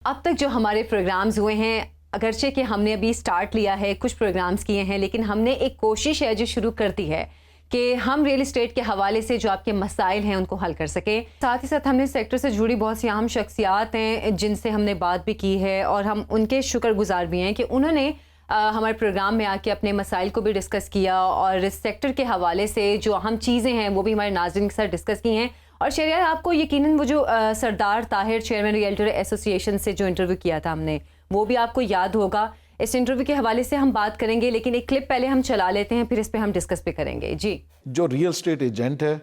अब तक जो हमारे प्रोग्राम्स हुए हैं, अगरचे कि हमने अभी स्टार्ट लिया है, कुछ प्रोग्राम्स किए हैं, लेकिन हमने एक कोशिश है जो शुरू कर दी है कि हम रियल एस्टेट के हवाले से जो आपके मसाइल हैं उनको हल कर सकें। साथ ही साथ हमने सेक्टर से जुड़ी बहुत सी अहम शख्सियात हैं जिनसे हमने बात भी की है और हम उनके शुक्रगुजार भी हैं कि उन्होंने हमारे प्रोग्राम में आके अपने मसाइल को भी डिस्कस किया और इस सेक्टर के हवाले से जो अहम चीज़ें हैं वो भी हमारे नाज़रीन के साथ डिस्कस की हैं। और शहरियार, आपको यकीनन वो जो सरदार ताहिर चेयरमैन रियल्टर एसोसिएशन से जो इंटरव्यू किया था हमने, वो भी आपको याद होगा। इस इंटरव्यू के हवाले से हम बात करेंगे, लेकिन एक क्लिप पहले हम चला लेते हैं, फिर इस पे हम डिस्कस भी करेंगे। जी, जो रियल स्टेट एजेंट है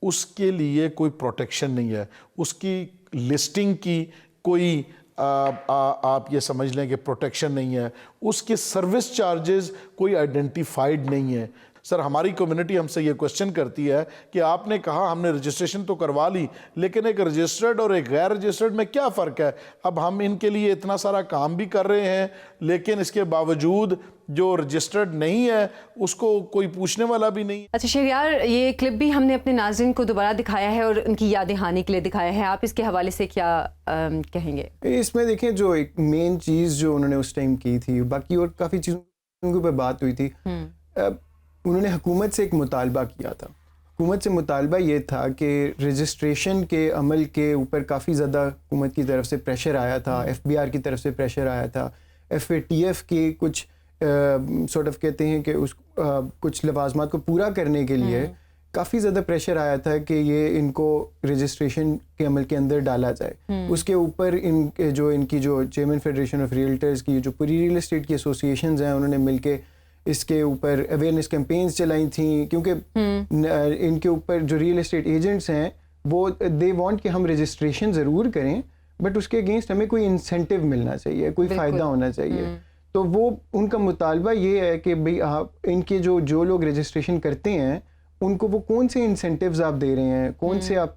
उसके लिए कोई प्रोटेक्शन नहीं है, उसकी लिस्टिंग की कोई आप ये समझ लें कि प्रोटेक्शन नहीं है, उसके सर्विस चार्जेस कोई आइडेंटिफाइड नहीं है। सर, हमारी कम्युनिटी हमसे ये क्वेश्चन करती है कि आपने कहा हमने रजिस्ट्रेशन तो करवा ली, लेकिन एक रजिस्टर्ड और एक गैर रजिस्टर्ड में क्या फ़र्क है? अब हम इनके लिए इतना सारा काम भी कर रहे हैं, लेकिन इसके बावजूद जो रजिस्टर्ड नहीं है उसको कोई पूछने वाला भी नहीं। अच्छा शहरियार, ये क्लिप भी हमने अपने नाज़रीन को दोबारा दिखाया है और उनकी याद दहानी के लिए दिखाया है। आप इसके हवाले से क्या कहेंगे? इसमें देखें, जो एक मेन चीज़ जो उन्होंने उस टाइम की थी, बाकी और काफ़ी चीज़ों के ऊपर बात हुई थी। उन्होंने हुकूमत से एक मुतालबा किया था। हुकूमत से मुतालबा ये था कि रजिस्ट्रेशन के अमल के ऊपर काफ़ी ज़्यादा हुकूमत की तरफ से प्रेशर आया था, FBR की तरफ से प्रेशर आया था, FATF के कुछ सॉर्ट ऑफ कहते हैं कि कुछ लवाजमात को पूरा करने के लिए काफ़ी ज़्यादा प्रेशर आया था कि ये इनको रजिस्ट्रेशन के अमल के अंदर डाला जाए। उसके ऊपर इनकी जो चेयरमैन फेडरेशन ऑफ रियल्टर्स की जो पूरी रियल एस्टेट की एसोसिएशंस हैं, उन्होंने मिलके इसके ऊपर अवेयरनेस कैंपेन्स चलाई थी, क्योंकि इनके ऊपर जो रियल एस्टेट एजेंट्स हैं वो दे वांट कि हम रजिस्ट्रेशन ज़रूर करें, बट उसके अगेंस्ट हमें कोई इंसेंटिव मिलना चाहिए, कोई फ़ायदा होना चाहिए। तो वो उनका मुतालबा ये है कि भाई आप इनके जो लोग रजिस्ट्रेशन करते हैं उनको वो कौन से इंसेंटिव्स आप दे रहे हैं, कौन से आप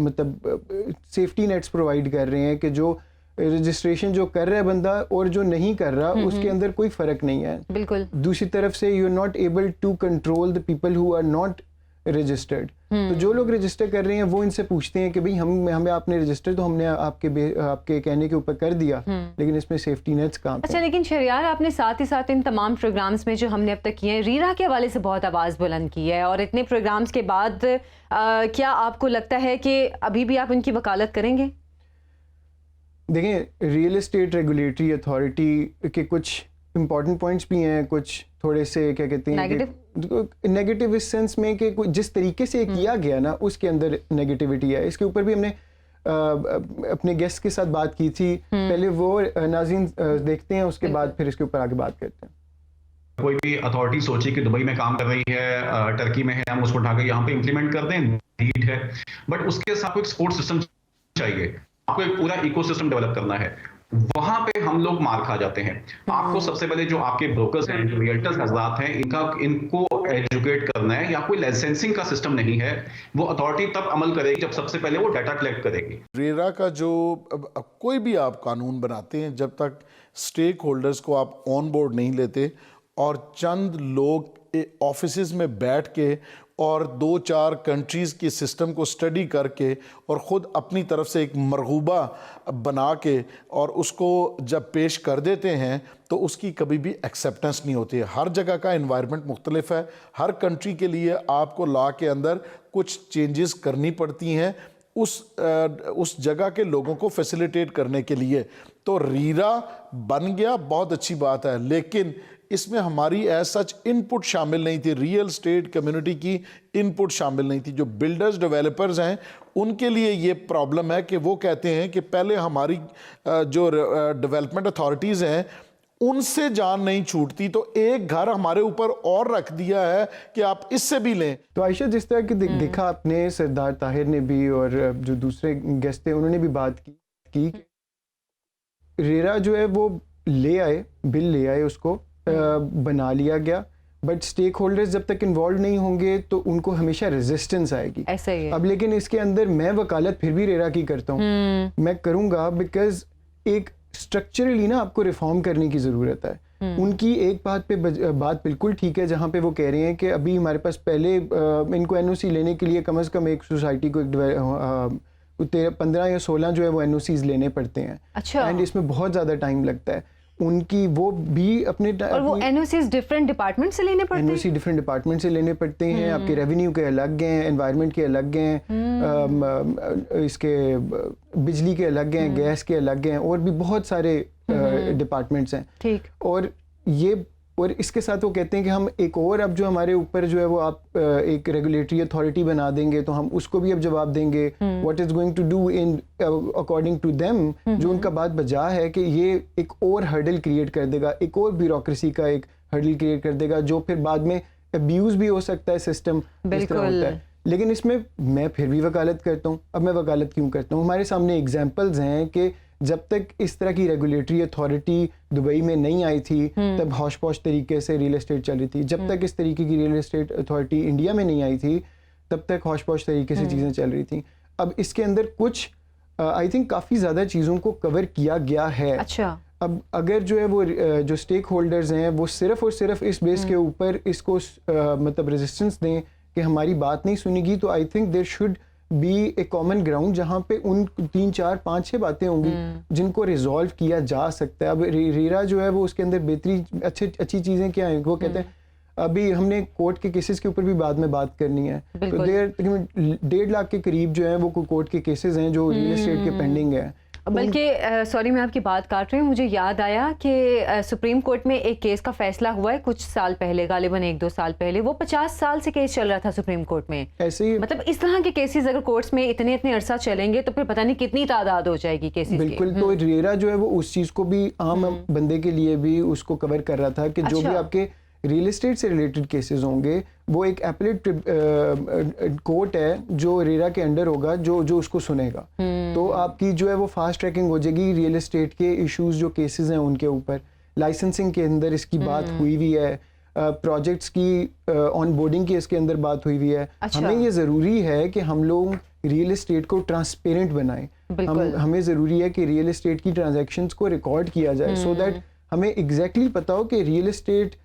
मतलब सेफ्टी नेट्स प्रोवाइड कर रहे हैं कि जो रजिस्ट्रेशन जो कर रहा है बंदा और जो नहीं कर रहा उसके अंदर कोई फ़र्क नहीं है। बिल्कुल। दूसरी तरफ से you are not able to control the people who are not registered. तो जो लोग रजिस्टर कर रहे हैं वो इनसे पूछते हैं कि भाई हमें आपने रजिस्टर तो हमने आपके कहने के ऊपर कर दिया, लेकिन इसमें सेफ्टी नेट्स कहाँ? अच्छा, लेकिन शहरियार, आपने साथ ही साथ इन तमाम प्रोग्राम्स में जो हमने अब तक किए हैं, रीरा के हवाले से बहुत आवाज़ बुलंद की है, और इतने प्रोग्राम्स के बाद क्या आपको लगता है कि अभी भी आप उनकी वकालत करेंगे? देखें, रियल एस्टेट रेगुलेटरी अथॉरिटी के कुछ इम्पॉर्टेंट पॉइंट्स भी हैं, कुछ थोड़े से क्या कहते हैं नेगेटिव इस सेंस में कि जिस तरीके से किया गया ना उसके अंदर नेगेटिविटी है। इसके ऊपर भी हमने अपने गेस्ट के साथ बात की थी। पहले वो नाज़रीन देखते हैं, उसके बाद फिर इसके ऊपर आगे बात करते हैं। कोई भी अथॉरिटी सोचे कि दुबई में काम कर रही है, टर्की में है, हम उसको उठाकर यहाँ पे इम्प्लीमेंट कर दें, नीड है, बट उसके साथ कोई सपोर्ट सिस्टम चाहिए। आपको एक पूरा इकोसिस्टम डेवलप करना है। वहां पे हम लोग मार खा जाते हैं। आपको सबसे पहले जो आपके ब्रोकर्स हैं, जो रियल्टर्स हजरात हैं, इनको एजुकेट करना है। या कोई लाइसेंसिंग का सिस्टम नहीं है, वो अथॉरिटी तब अमल करेगी जब सबसे पहले वो डाटा कलेक्ट करेगी। रेरा का जो कोई भी आप कानून बनाते हैं, जब तक स्टेक होल्डर्स को आप ऑन बोर्ड नहीं लेते और चंद लोग ऑफिसेज में बैठ के और 2-4 कंट्रीज़ के सिस्टम को स्टडी करके और ख़ुद अपनी तरफ से एक मरगूबा बना के और उसको जब पेश कर देते हैं तो उसकी कभी भी एक्सेप्टेंस नहीं होती है। हर जगह का एनवायरनमेंट मुख्तलिफ है, हर कंट्री के लिए आपको लॉ के अंदर कुछ चेंजेस करनी पड़ती हैं उस जगह के लोगों को फैसिलिटेट करने के लिए। तो रीरा बन गया, बहुत अच्छी बात है, लेकिन इसमें हमारी एज सच इनपुट शामिल नहीं थी, रियल स्टेट कम्युनिटी की इनपुट शामिल नहीं थी। जो बिल्डर्स डेवलपर्स हैं उनके लिए ये प्रॉब्लम है कि वो कहते हैं कि पहले हमारी जो डेवलपमेंट अथॉरिटीज़ हैं उनसे जान नहीं छूटती, तो एक घर हमारे ऊपर और रख दिया है कि आप इससे भी लें। तो आयशा, जिस तरह की देखा आपने, सरदार ताहिर ने भी और जो दूसरे गेस्ट थे उन्होंने भी बात की रेरा जो है वो बिल ले आए, उसको बना लिया गया, बट स्टेक होल्डर्स जब तक इन्वॉल्व नहीं होंगे तो उनको हमेशा रेजिस्टेंस आएगी। ऐसा ही है। अब लेकिन इसके अंदर मैं वकालत फिर भी रेरा की करता हूँ, मैं करूँगा, बिकॉज एक स्ट्रक्चरली ना आपको रिफॉर्म करने की ज़रूरत है। उनकी एक बात बिल्कुल ठीक है, जहाँ पे वो कह रहे हैं कि अभी हमारे पास पहले इनको NOC लेने के लिए कम से कम एक सोसाइटी को 15 या 16 जो है वो NOCs लेने पड़ते हैं। अच्छा। एंड इसमें बहुत ज़्यादा टाइम लगता है उनकी, वो भी अपने और वो NOCs डिफरेंट डिपार्टमेंट से लेने पड़ते हैं? NOC डिफरेंट डिपार्टमेंट से लेने पड़ते हैं। आपके रेवेन्यू के अलग हैं, एनवायरनमेंट के अलग हैं, इसके बिजली के अलग हैं, गैस के अलग हैं, और भी बहुत सारे डिपार्टमेंट्स हैं। ठीक। और इसके साथ वो कहते हैं कि हम एक और अब जो हमारे ऊपर जो है वो आप एक रेगुलेटरी अथॉरिटी बना देंगे तो हम उसको भी अब जवाब देंगे what is going to do in according to them. जो उनका बात बजा है कि ये एक और हर्डल क्रिएट कर देगा, एक और ब्यूरोक्रेसी का एक हर्डल क्रिएट कर देगा, जो फिर बाद में अब्यूज भी हो सकता है सिस्टम जिस तरह होता है। लेकिन इसमें मैं फिर भी वकालत करता हूँ। अब मैं वकालत क्यों करता हूँ? हमारे सामने एग्जाम्पल्स हैं कि जब तक इस तरह की रेगुलेटरी अथॉरिटी दुबई में नहीं आई थी तब हौश पौश तरीके से रियल एस्टेट चल रही थी। जब तक इस तरीके की रियल एस्टेट अथॉरिटी इंडिया में नहीं आई थी तब तक हौश पौश तरीके से चीज़ें चल रही थी। अब इसके अंदर कुछ आई थिंक काफ़ी ज़्यादा चीज़ों को कवर किया गया है। अच्छा। अब अगर जो है वो जो स्टेक होल्डर्स हैं वो सिर्फ और सिर्फ इस बेस के ऊपर इसको मतलब रेजिस्टेंस दें कि हमारी बात नहीं सुनेगी, तो I think there should be a common ground जहाँ पे उन 3, 4, 5, 6 बातें होंगी जिनको रिजॉल्व किया जा सकता है। अब रेरा जो है वो उसके अंदर बेहतरीन अच्छी चीज़ें क्या हैं, वो कहते हैं अभी हमने कोर्ट के केसेस के ऊपर भी बाद में बात करनी है, तो तकरीबन 1.5 लाख के करीब जो है वो कोर्ट के केसेस हैं जो रियल एस्टेट के पेंडिंग है। बल्कि सॉरी मैं आपकी बात काट रही हूँ, मुझे याद आया कि सुप्रीम कोर्ट में एक केस का फैसला हुआ है कुछ साल पहले, गालिबन 1-2 साल पहले। वो 50 साल से केस चल रहा था सुप्रीम कोर्ट में। ऐसे ही मतलब इस तरह के केसेस अगर कोर्ट्स में इतने अरसा चलेंगे तो फिर पता नहीं कितनी तादाद हो जाएगी केसेस की। बिल्कुल। तो रेरा जो है वो उस चीज़ को भी आम बंदे के लिए भी उसको कवर कर रहा था कि जो भी आपके रियल एस्टेट से रिलेटेड केसेस होंगे वो एक एपलेट कोर्ट है जो रेरा के अंडर होगा जो उसको सुनेगा। तो आपकी जो है वो फास्ट ट्रैकिंग हो जाएगी रियल एस्टेट के इश्यूज जो केसेस हैं उनके ऊपर। लाइसेंसिंग के अंदर इसकी बात हुई हुई है, प्रोजेक्ट्स की ऑन बोर्डिंग की इसके अंदर बात हुई हुई है। अच्छा। हमें ये ज़रूरी है कि हम लोग रियल एस्टेट को ट्रांसपेरेंट बनाएं। हमें ज़रूरी है कि रियल एस्टेट की ट्रांजैक्शंस को रिकॉर्ड किया जाए सो दैट हमें एग्जैक्टली पता हो कि रियल एस्टेट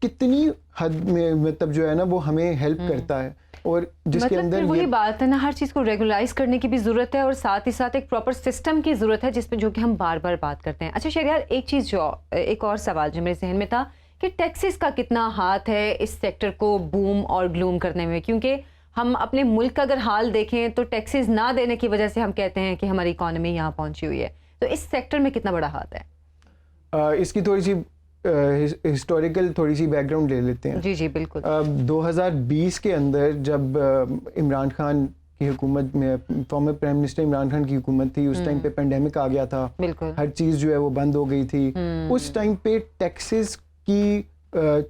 कितनी हद में मतलब जो है ना वो हमें हेल्प करता है, और जिसके मतलब अंदर वही बात है ना, हर चीज़ को रेगुलाइज करने की भी ज़रूरत है और साथ ही साथ एक प्रॉपर सिस्टम की ज़रूरत है जिसमें जो कि हम बार बार बात करते हैं। अच्छा शहरयार, एक चीज़ जो एक और सवाल जो मेरे जहन में था कि टैक्सेस का कितना हाथ है इस सेक्टर को बूम और ग्लूम करने में, क्योंकि हम अपने मुल्क का अगर हाल देखें तो टैक्सेस ना देने की वजह से हम कहते हैं कि हमारी इकॉनमी यहाँ पहुँची हुई है। तो इस सेक्टर में कितना बड़ा हाथ है? इसकी थोड़ी सी हिस्टोरिकल थोड़ी सी बैकग्राउंड ले लेते हैं। जी बिल्कुल। 2020 के अंदर जब इमरान खान की हुकूमत में, former prime minister Imran Khan की हुकूमत थी, उस टाइम पे पेंडेमिक आ गया था, बिल्कुल हर चीज़ जो है वो बंद हो गई थी। उस टाइम पे टैक्सेस की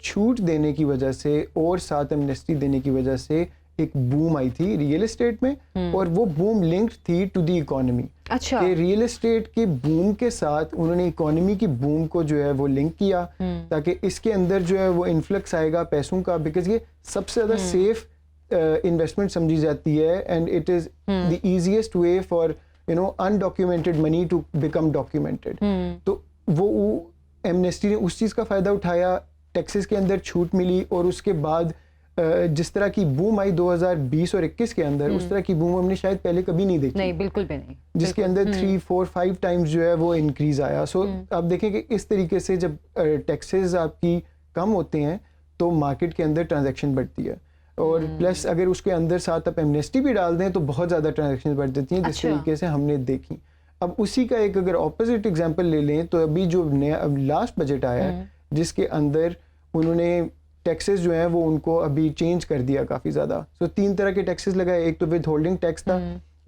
छूट देने की वजह से और साथ एमनेस्टी देने की वजह से एक बूम आई थी रियल एस्टेट में, और वो बूम लिंक्ड थी टू द इकोनॉमी। अच्छा। कि रियल एस्टेट के बूम के साथ उन्होंने इकोनॉमी की बूम को जो है वो लिंक किया ताकि इसके अंदर जो है वो इन्फ्लक्स आएगा पैसों का, बिकॉज ये सबसे ज़्यादा सेफ इन्वेस्टमेंट समझी जाती है and it is the easiest way for undocumented money to become documented. तो वो एमनेस्टी ने उस चीज़ का फ़ायदा उठाया, टैक्सेस के अंदर छूट मिली, और उसके बाद जिस तरह की बूम आई 2020 और 21 के अंदर, उस तरह की बूम हमने शायद पहले कभी नहीं देखी। नहीं, बिल्कुल भी नहीं। जिसके अंदर 3, 4, 5 टाइम्स जो है वो इंक्रीज आया। सो आप देखें कि इस तरीके से जब टैक्सेस आपकी कम होते हैं तो मार्केट के अंदर ट्रांजैक्शन बढ़ती है, और प्लस अगर उसके अंदर साथ आप एमनेस्टी भी डाल दें तो बहुत ज़्यादा ट्रांजैक्शन बढ़ जाती हैं, जिस तरीके से हमने देखी। अब उसी का एक अगर ऑपोजिट एग्जाम्पल ले लें तो अभी जो नया लास्ट बजट आया है जिसके अंदर उन्होंने टैक्सेस जो हैं वो उनको अभी चेंज कर दिया काफ़ी ज़्यादा। सो 3 तरह के टैक्सेस लगाए। एक तो विद होल्डिंग टैक्स था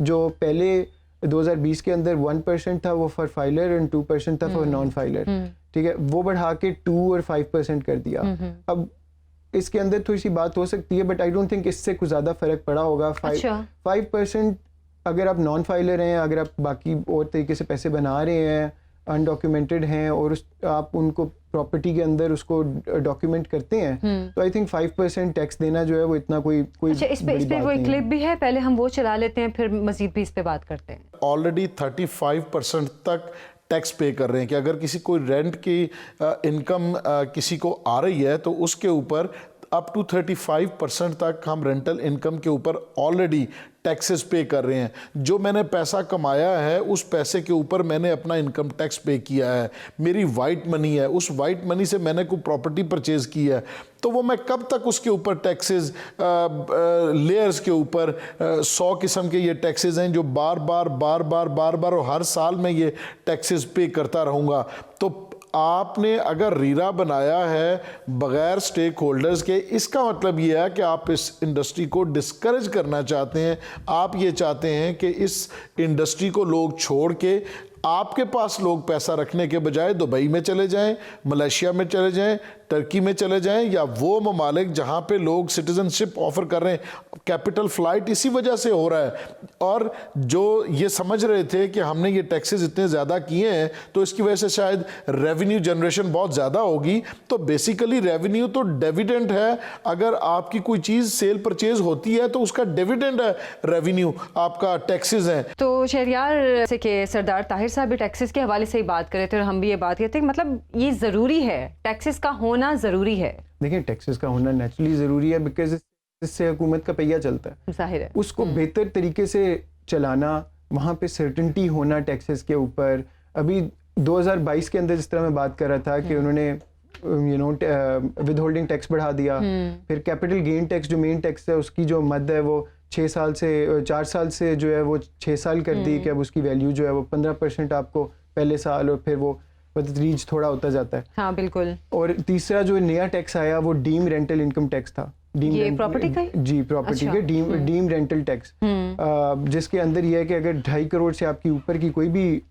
जो पहले 2020 के अंदर 1% था वो फॉर फाइलर एंड 2% था फॉर नॉन फाइलर, ठीक है, वो बढ़ा के 2 और 5% कर दिया। अब इसके अंदर थोड़ी सी बात हो सकती है बट आई डोंट थिंक इससे कुछ ज़्यादा फ़र्क पड़ा होगा। 5% अगर आप नॉन फाइलर हैं, अगर आप बाकी और तरीके से पैसे बना रहे हैं, अनडॉक्यूमेंटेड हैं, और आप उनको प्रॉपर्टी के अंदर उसको डॉक्यूमेंट करते हैं, तो आई थिंक 5% टैक्स देना जो है वो इतना कोई अच्छा, इस पे कोई क्लिप भी है, पहले हम वो चला लेते हैं फिर मजीद भी इस पे बात करते हैं। ऑलरेडी 35% तक टैक्स पे कर रहे हैं कि अगर किसी कोई रेंट की इनकम किसी को आ रही है तो उसके ऊपर अप टू 35% तक हम रेंटल इनकम के ऊपर ऑलरेडी टैक्सेस पे कर रहे हैं। जो मैंने पैसा कमाया है उस पैसे के ऊपर मैंने अपना इनकम टैक्स पे किया है। मेरी वाइट मनी है, उस वाइट मनी से मैंने कोई प्रॉपर्टी परचेज की है, तो वो मैं कब तक उसके ऊपर टैक्सेस लेयर्स के ऊपर 100 किस्म के ये टैक्सेस हैं जो बार बार और हर साल मैं ये टैक्सेस पे करता रहूँगा। तो आपने अगर रीरा बनाया है बगैर स्टेक होल्डर्स के, इसका मतलब ये है कि आप इस इंडस्ट्री को डिस्करेज करना चाहते हैं। आप ये चाहते हैं कि इस इंडस्ट्री को लोग छोड़ के आपके पास लोग पैसा रखने के बजाय दुबई में चले जाएं, मलेशिया में चले जाएं, टर्की में चले जाएं, या वो ममालिक जहां पे लोग सिटीजनशिप ऑफर कर रहे हैं। कैपिटल फ्लाइट इसी वजह से हो रहा है। और जो ये समझ रहे थे कि हमने ये टैक्सेस इतने ज़्यादा किए हैं तो इसकी वजह से शायद रेवेन्यू जनरेशन बहुत ज़्यादा होगी, तो बेसिकली रेवेन्यू तो डिविडेंड है। अगर आपकी कोई चीज़ सेल परचेज होती है तो उसका डिविडेंड है रेवेन्यू, आपका टैक्सेस हैं। तो शहरियार, जैसे कि सरदार ताहिर साहब भी टैक्सेस के हवाले से ही बात कर रहे थे और हम भी ये बात करते हैं, मतलब ये ज़रूरी है, टैक्सेस का होना ज़रूरी है। देखिए, टैक्सेस का होना नेचुरली ज़रूरी है बिकॉज इससे हुकूमत का पहिया चलता है, जाहिर है। उसको बेहतर तरीके से चलाना, वहाँ पे सर्टेनिटी होना टैक्सेस के ऊपर। अभी 2022 के अंदर जिस तरह मैं बात कर रहा था कि उन्होंने विद होल्डिंग टैक्स बढ़ा दिया, फिर कैपिटल गेन टैक्स जो मेन टैक्स है उसकी जो मद है वो 4 साल से जो है वो 6 साल कर दी कि अब उसकी वैल्यू जो है वो 15% आपको पहले साल, और फिर वो रीच थोड़ा होता जाता है। हाँ बिल्कुल। और तीसरा जो नया टैक्स आया वो डीम रेंटल इनकम टैक्स था। ये प्रॉपर्टी का? जी, प्रॉपर्टी के डीम रेंटल टैक्स, जिसके अंदर ये है कि अगर 2.5 करोड़ से आपकी ऊपर की कोई भी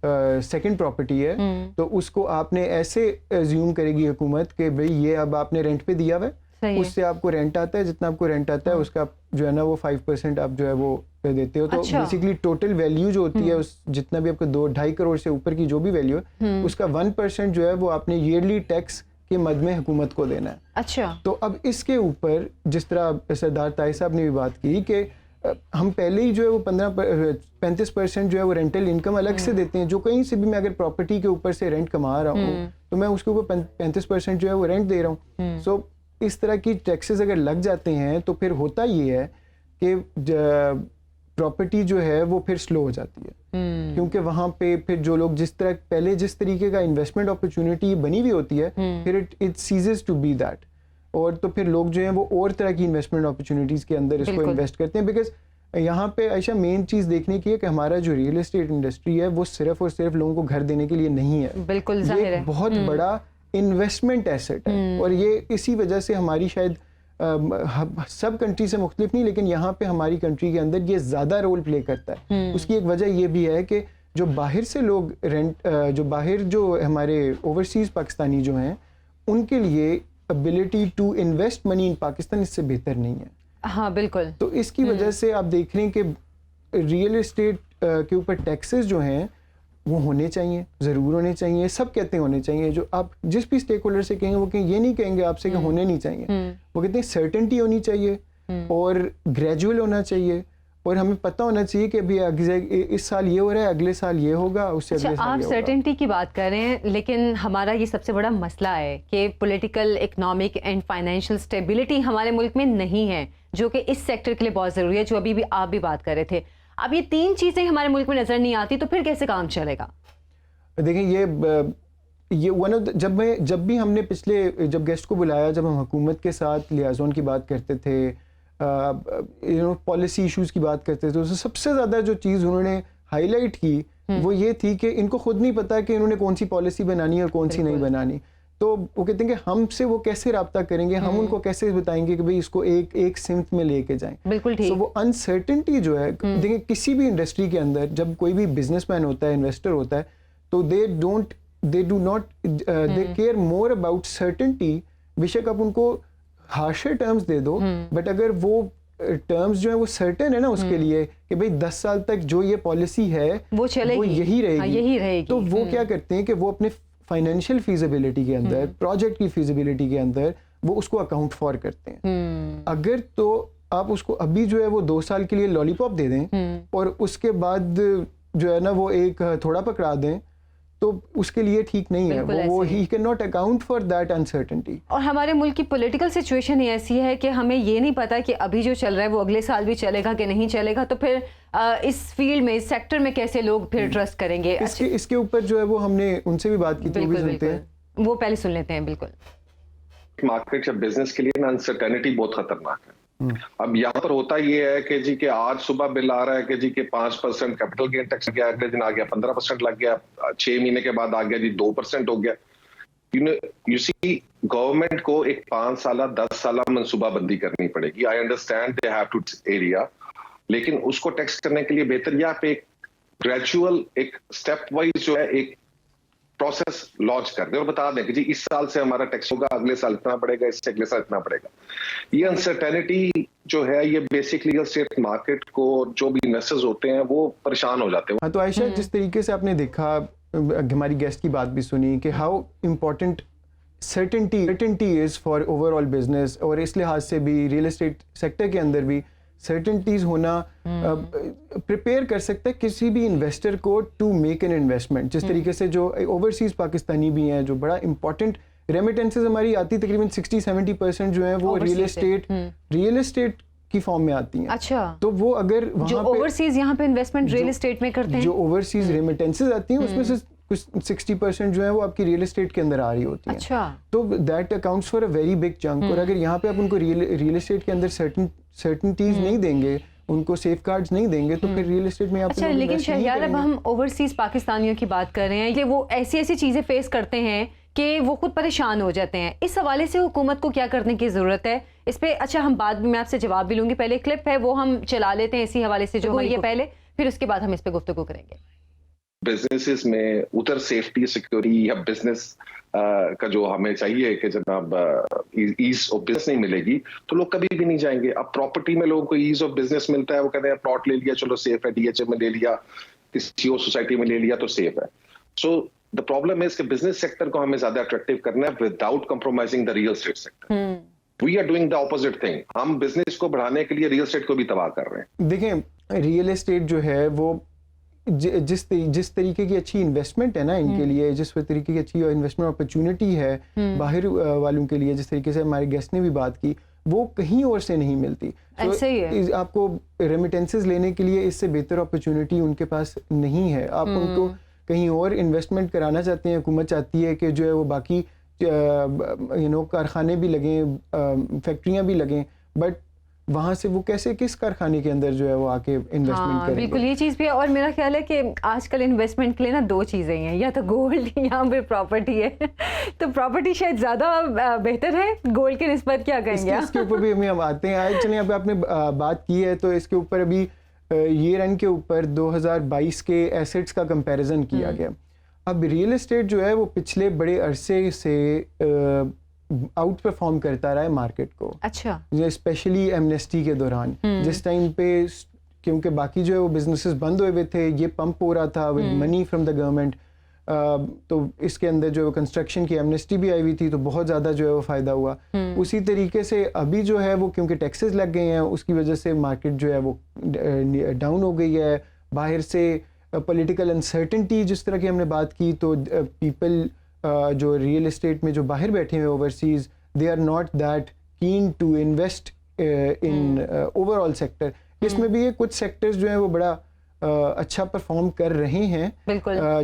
सेकंड प्रॉपर्टी है तो उसको आपने ऐसे अज्यूम करेगी हुकूमत कि भाई ये अब आपने रेंट पे दिया हुआ है, उससे आपको रेंट आता है, जितना आपको रेंट आता है उसका जो है ना वो 5% आप जो है वो देते हो। तो बेसिकली टोटल वैल्यू जो होती है उस जितना भी आपको 2.5 करोड़ से ऊपर की जो भी वैल्यू है उसका 1% जो है वो आपने ईयरली टैक्स के मद में हुकूमत को देना है। अच्छा। तो अब इसके ऊपर जिस तरह सरदार ताहिर साहब ने भी बात की कि हम पहले ही जो है वो 35% जो है वो रेंटल इनकम अलग से देते हैं, जो कहीं से भी मैं अगर प्रॉपर्टी के ऊपर से रेंट कमा रहा हूँ तो मैं उसके ऊपर 35% जो है वो रेंट दे रहा हूँ। सो इस तरह की टैक्सेस अगर लग जाते हैं तो फिर होता ये है कि प्रॉपर्टी जो है वो फिर स्लो हो जाती है, क्योंकि वहां पे फिर जो लोग जिस तरीके का इन्वेस्टमेंट अपॉर्चुनिटी बनी हुई होती है फिर it ceases to be that, और तो फिर लोग जो हैं वो और तरह की इन्वेस्टमेंट अपॉर्चुनिटीज के अंदर इसको इन्वेस्ट करते हैं। बिकॉज यहाँ पे आयशा मेन चीज देखने की है कि हमारा जो रियल एस्टेट इंडस्ट्री है वो सिर्फ और सिर्फ लोगों को घर देने के लिए नहीं है। बिल्कुल जाहिर है, बहुत बड़ा इन्वेस्टमेंट एसेट है, और ये इसी वजह से हमारी शायद सब कंट्री से मुख्तलिफ नहीं, लेकिन यहाँ पे हमारी कंट्री के अंदर ये ज़्यादा रोल प्ले करता है। उसकी एक वजह ये भी है कि जो बाहर से लोग जो हमारे ओवरसीज़ पाकिस्तानी जो हैं उनके लिए ability to invest money in Pakistan इससे बेहतर नहीं है। हाँ बिल्कुल। तो इसकी वजह से आप देख रहे हैं कि रियल एस्टेट के ऊपर टैक्सेस जो हैं वो होने चाहिए, ज़रूर होने चाहिए, सब कहते हैं होने चाहिए। जो आप जिस भी स्टेक होल्डर से कहेंगे वो कहेंगे ये नहीं कहेंगे आपसे कि होने नहीं चाहिए, वो कहते हैं सर्टेनिटी होनी चाहिए और ग्रेजुअल होना चाहिए, और हमें पता होना चाहिए कि अभी इस साल ये हो रहा है, अगले साल ये होगा, उससे अगले साल आप सर्टेनिटी की बात कर रहे हैं, लेकिन हमारा ये सबसे बड़ा मसला है कि political, economic and financial stability हमारे मुल्क में नहीं है, जो कि इस सेक्टर के लिए बहुत ज़रूरी है, जो अभी भी आप भी बात कर रहे थे। अब ये 3 चीज़ें हमारे मुल्क में नज़र नहीं आती तो फिर कैसे काम चलेगा? देखिए, ये वन ऑफ जब भी हमने जब गेस्ट को बुलाया, जब हम हुकूमत के साथ लियाज़ोन की बात करते थे, पॉलिसी इश्यूज की बात करते थे, तो सबसे ज़्यादा जो चीज़ उन्होंने हाईलाइट की वो ये थी कि इनको खुद नहीं पता कि इन्होंने कौन सी पॉलिसी बनानी है और कौन सी नहीं बनानी। तो वो कहते हैं कि हमसे वो कैसे रब्ता करेंगे, हम उनको कैसे बताएंगे कि भाई इसको एक सिमत में लेके जाएं। बिल्कुल ठीक। तो वो अनसर्टेनिटी जो है, देखिए किसी भी इंडस्ट्री के अंदर जब कोई भी बिजनेसमैन होता है, इन्वेस्टर होता है, तो they do not they care more about certainty. बेशक आप उनको हार्शर टर्म्स दे दो, बट अगर वो टर्म्स जो है वो सर्टेन है ना उसके लिए कि भाई 10 साल तक जो ये पॉलिसी है वो चलेगी, वो यही रहेगी, हाँ, यही रहेगी। तो वो क्या करते हैं कि वो अपने फाइनेंशियल फीजिबिलिटी के अंदर, प्रोजेक्ट की फीजिबिलिटी के अंदर वो उसको अकाउंट फॉर करते हैं। अगर तो आप उसको अभी जो है वो 2 साल के लिए लॉलीपॉप दे दें और उसके बाद जो है ना वो एक थोड़ा पकड़ा दें, तो उसके लिए ठीक नहीं है बिल्कुल वो ऐसे ही। He can not account for that uncertainty. और हमारे मुल्क की पॉलिटिकल सिचुएशन ही ऐसी है कि हमें ये नहीं पता कि अभी जो चल रहा है वो अगले साल भी चलेगा कि नहीं चलेगा, तो फिर इस फील्ड में, इस सेक्टर में कैसे लोग फिर ट्रस्ट करेंगे। इसके ऊपर जो है वो हमने उनसे भी बात की थी, वो भी बिल्कुल सुनते हैं। बिल्कुल, वो पहले सुन लेते हैं। बिल्कुल मार्केट या बिजनेस के लिए ना अनसर्टेनिटी बहुत खतरनाक है। अब यहाँ पर होता ये है कि जी के आज सुबह बिल आ रहा है कि जी के 5% कैपिटल गेन टैक्स गया, अगले दिन आ गया 15% लग गया, 6 महीने के बाद आ गया जी 2% हो गया। यू सी गवर्नमेंट को एक 5 साल 10 साल मनसूबाबंदी करनी पड़ेगी। I understand they have to area, लेकिन उसको टैक्स करने के लिए बेहतर या पे एक ग्रेजुअल, एक स्टेप वाइज जो है एक प्रोसेस लॉन्च कर दे और बता दें कि जी इस साल से हमारा टैक्स होगा, अगले साल इतना पड़ेगा, इससे अगले साल इतना पड़ेगा। ये अनसर्टेनिटी जो है ये बेसिकली रियल एस्टेट मार्केट को, जो भी इन्वेस्टर्स होते हैं वो परेशान हो जाते हैं। हाँ, तो आयशा, जिस तरीके से आपने देखा, हमारी गेस्ट की बात भी सुनी कि how important certainty is for overall business, और इस लिहाज से भी रियल एस्टेट सेक्टर के अंदर भी सर्टेनिटीज होना प्रिपेयर कर सकता है किसी भी इन्वेस्टर को टू मेक एन इन्वेस्टमेंट। जिस तरीके से जो ओवरसीज पाकिस्तानी भी हैं, जो बड़ा इंपॉर्टेंट रेमिटेंसेज हमारी आती, तकरीबन 60-70% जो है वो रियल एस्टेट की फॉर्म में आती हैं। अच्छा, तो वो अगर जो वहाँ पे ओवरसीज यहाँ पे इन्वेस्टमेंट रियल एस्टेट में करते हैं, जो ओवरसीज रेमिटेंसेज आती हैं उसमें से कुछ 60% जो है वो आपकी रियल एस्टेट के अंदर आ रही होती हैं। अच्छा, तो that accounts for a very big chunk. और अगर यहाँ पे आप उनको रियल एस्टेट के अंदर सर्टेनिटीज नहीं देंगे, उनको सेफगार्ड्स नहीं देंगे, तो फिर रियल एस्टेट में आप अच्छा। लेकिन शहरियार, अब हम ओवरसीज पाकिस्तानियों की बात कर रहे हैं कि वो ऐसी ऐसी चीजें फेस करते हैं कि वो खुद परेशान हो जाते हैं। इस हवाले से हुकूमत को क्या करने की जरूरत है इस पे? अच्छा, हम बाद में, मैं आपसे जवाब भी लूंगी, पहले क्लिप है वो हम चला लेते हैं इसी हवाले से जो हुई है पहले, फिर उसके बाद हम इस पे गुफ्तगू करेंगे। बिजनेसेस में उधर सेफ्टी सिक्योरिटी या बिजनेस का जो हमें चाहिए कि जनाब ईज ऑफ बिजनेस नहीं मिलेगी तो लोग कभी भी नहीं जाएंगे। अब प्रॉपर्टी में लोगों को ईज ऑफ बिजनेस मिलता है, वो कहते हैं प्लॉट ले लिया चलो सेफ है, डीएचए में ले लिया, किसी और सोसाइटी में ले लिया तो सेफ है। सो द प्रॉब्लम इज कि बिजनेस सेक्टर को हमें ज्यादा अट्रैक्टिव करना है without compromising the real estate sector. We are doing the opposite thing. हम बिजनेस को बढ़ाने के लिए रियल एस्टेट को भी तबाह कर रहे हैं। देखें, रियल एस्टेट जो है वो जिस तरीके की अच्छी इन्वेस्टमेंट है ना इनके लिए, जिस तरीके की अच्छी इन्वेस्टमेंट अपॉर्चुनिटी है बाहर वालों के लिए, जिस तरीके से हमारे गेस्ट ने भी बात की, वो कहीं और से नहीं मिलती। ऐसे ही है। आपको रेमिटेंसेस लेने के लिए इससे बेहतर अपॉर्चुनिटी उनके पास नहीं है। आप उनको कहीं और इन्वेस्टमेंट कराना चाहते हैं, हुकूमत चाहती है कि जो है वो बाकी कारखाने भी लगें, फैक्ट्रियाँ भी लगें, बट वहाँ से वो कैसे, किस कारखाने के अंदर जो है वो आके इन्वेस्टमेंट करेंगे? बिल्कुल, ये चीज़ भी है। और मेरा ख्याल है कि आजकल इन्वेस्टमेंट के लिए ना दो चीज़ें हैं, या तो गोल्ड या फिर प्रॉपर्टी है। तो प्रॉपर्टी शायद ज़्यादा बेहतर है गोल्ड की निस्बत, क्या कहेंगे? इसके ऊपर भी हम आते हैं। आज चलिए, अब आपने बात की है तो इसके ऊपर अभी ईयर एंड के ऊपर 2022 के एसेट्स का कंपैरिजन किया गया। अब रियल एस्टेट जो है वो पिछले बड़े अरसे से आउट परफॉर्म करता रहा है मार्केट को। अच्छा, स्पेशली एमनेस्टी के दौरान, जिस टाइम पे क्योंकि बाकी जो है वो बिजनेसेस बंद हुए हुए थे, ये पंप हो रहा था with money from the government, तो इसके अंदर जो है कंस्ट्रक्शन की एमनेस्टी भी आई हुई थी, तो बहुत ज़्यादा जो है वो फ़ायदा हुआ। उसी तरीके से अभी जो है वो क्योंकि टैक्सेस लग गए हैं, उसकी वजह से मार्केट जो है वो डाउन हो गई है। बाहर से पॉलिटिकल अनसर्टेनिटी, जिस तरह की हमने बात की, तो पीपल जो रियल एस्टेट में जो बाहर बैठे हुए overseas, they are not that keen to invest in overall sector. इसमें भी ये कुछ सेक्टर्स जो हैं वो बड़ा अच्छा परफॉर्म कर रहे हैं,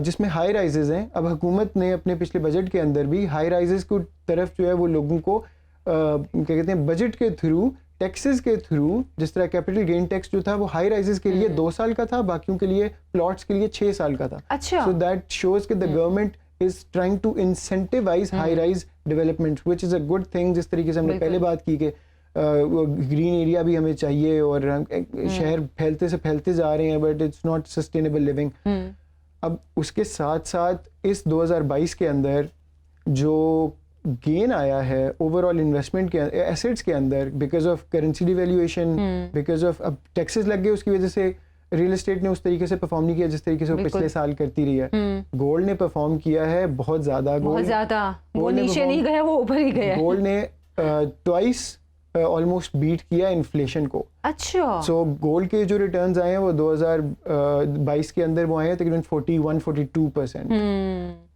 जिसमें हाई राइजेज हैं। अब हुकूमत ने अपने पिछले बजट के अंदर भी हाई राइजेज की तरफ जो है वो लोगों को क्या कहते हैं, बजट के थ्रू, टैक्सेस के थ्रू, जिस तरह कैपिटल गेन टैक्स जो था वो हाई राइजेज के लिए 2 साल का था, बाकियों के लिए प्लॉट्स के लिए 6 साल का था। अच्छा, सो दैट शोज कि the government is trying to incentivize high rise development, which is a good thing। जिस तरीके से हमने पहले बात की कि ग्रीन एरिया भी हमें चाहिए, और शहर फैलते से फैलते जा रहे हैं, but it's not sustainable living. अब उसके साथ साथ इस 2022 के अंदर जो गेन आया है ओवरऑल इन्वेस्टमेंट के एसेट्स के अंदर, because of currency devaluation, because of अब टैक्सेस लग गए, उसकी वजह से रियल एस्टेट ने उस तरीके से परफॉर्म नहीं किया जिस तरीके से वो पिछले साल करती रही है। गोल्ड ने परफॉर्म किया है बहुत ज्यादा। वो नीचे नहीं गया, वो ऊपर ही गया। गोल्ड ने ट्वाइस ऑलमोस्ट बीट किया इन्फ्लेशन को। अच्छा। सो गोल्ड के जो रिटर्न्स आए हैं वो 2022 के अंदर वो आए हैं तकरीबन 41-42%।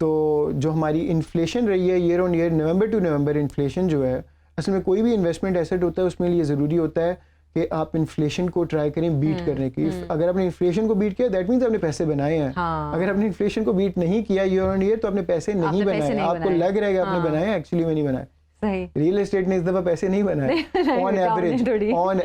तो जो हमारी इन्फ्लेशन रही है year on year, November to November inflation जो है, असल में कोई भी इन्वेस्टमेंट एसेट होता है उसमें लिए ज़रूरी होता है कि आप इन्फ्लेशन को ट्राई करें बीट करने की। अगर आपने इन्फ्लेशन को बीट किया दैट मीन्स आपने पैसे बनाए हैं। अगर आपने इन्फ्लेशन को बीट नहीं किया ईयर ऑन ईयर तो आपने पैसे नहीं बनाए। आपको लग रहा है कि आपने बनाए, एक्चुअली में नहीं बनाए। रियल एस्टेट ने इस दफा पैसे नहीं बनाए ऑन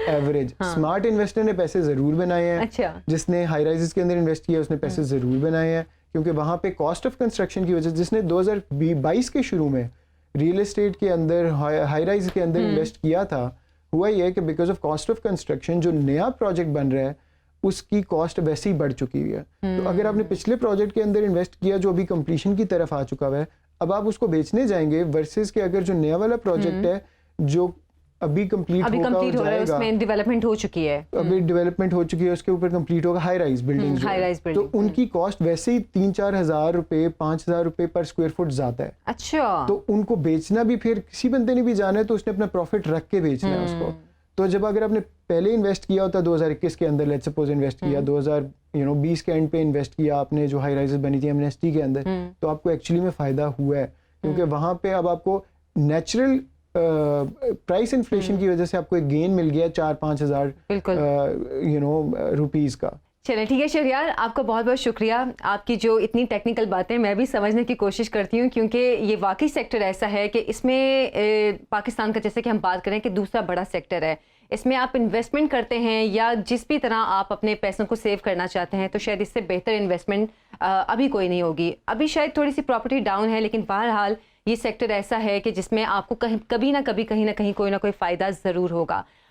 एवरेज। स्मार्ट इन्वेस्टर ने पैसे जरूर बनाए हैं। अच्छा। जिसने हाई राइजेस के अंदर इन्वेस्ट किया उसने पैसे जरूर बनाए हैं, क्योंकि वहां पे कॉस्ट ऑफ कंस्ट्रक्शन की वजह से, जिसने 2022 के शुरू में रियल एस्टेट के अंदर हाई राइज के अंदर इन्वेस्ट किया था, हुआ ये है कि because of cost of construction जो नया प्रोजेक्ट बन रहा है उसकी कॉस्ट वैसे ही बढ़ चुकी हुई है। तो अगर आपने पिछले प्रोजेक्ट के अंदर इन्वेस्ट किया जो अभी कंप्लीशन की तरफ आ चुका हुआ है, अब आप उसको बेचने जाएंगे वर्सेस के अगर जो नया वाला प्रोजेक्ट है जो अभी कंप्लीट होगा और जाएगा, उसमें डेवलपमेंट हो चुकी है, अभी डेवलपमेंट हो चुकी है, उसके ऊपर कंप्लीट होगा हाई राइज बिल्डिंग, तो उनकी कॉस्ट वैसे ही 3-4 हज़ार रुपए 5,000 रुपए पर स्क्वायर फुट ज्यादा है। अच्छा। तो उनको बेचना भी, फिर किसी बंदे ने भी जाना है तो उसने अपना प्रॉफिट रख के बेचना है उसको। तो जब अगर आपने पहले इन्वेस्ट किया होता 2021 के अंदर, लेट्स सपोज इन्वेस्ट किया 2020 के एंड पे इन्वेस्ट किया आपने जो हाई राइजेस बनी थी एमनेस्टी के अंदर, तो आपको एक्चुअली में फायदा हुआ है, क्योंकि वहां पे अब आपको नेचुरल प्राइस इन्फ्लेशन की वजह से आपको एक गेन मिल गया 4-5 हज़ार रुपीज का। चलिए ठीक है शहरयार, आपका बहुत बहुत शुक्रिया। आपकी जो इतनी टेक्निकल बातें मैं भी समझने की कोशिश करती हूँ, क्योंकि ये वाकई सेक्टर ऐसा है कि इसमें पाकिस्तान का, जैसे कि हम बात करें कि दूसरा बड़ा सेक्टर है, इसमें आप इन्वेस्टमेंट करते हैं या जिस भी तरह आप अपने पैसों को सेव करना चाहते हैं, तो शायद इससे बेहतर इन्वेस्टमेंट अभी कोई नहीं होगी। अभी शायद थोड़ी सी प्रॉपर्टी डाउन है, लेकिन बहरहाल ये सेक्टर ऐसा है कि जिसमें आपको कभी ना कभी कहीं ना कहीं कोई ना कोई फ़ायदा ज़रूर होगा।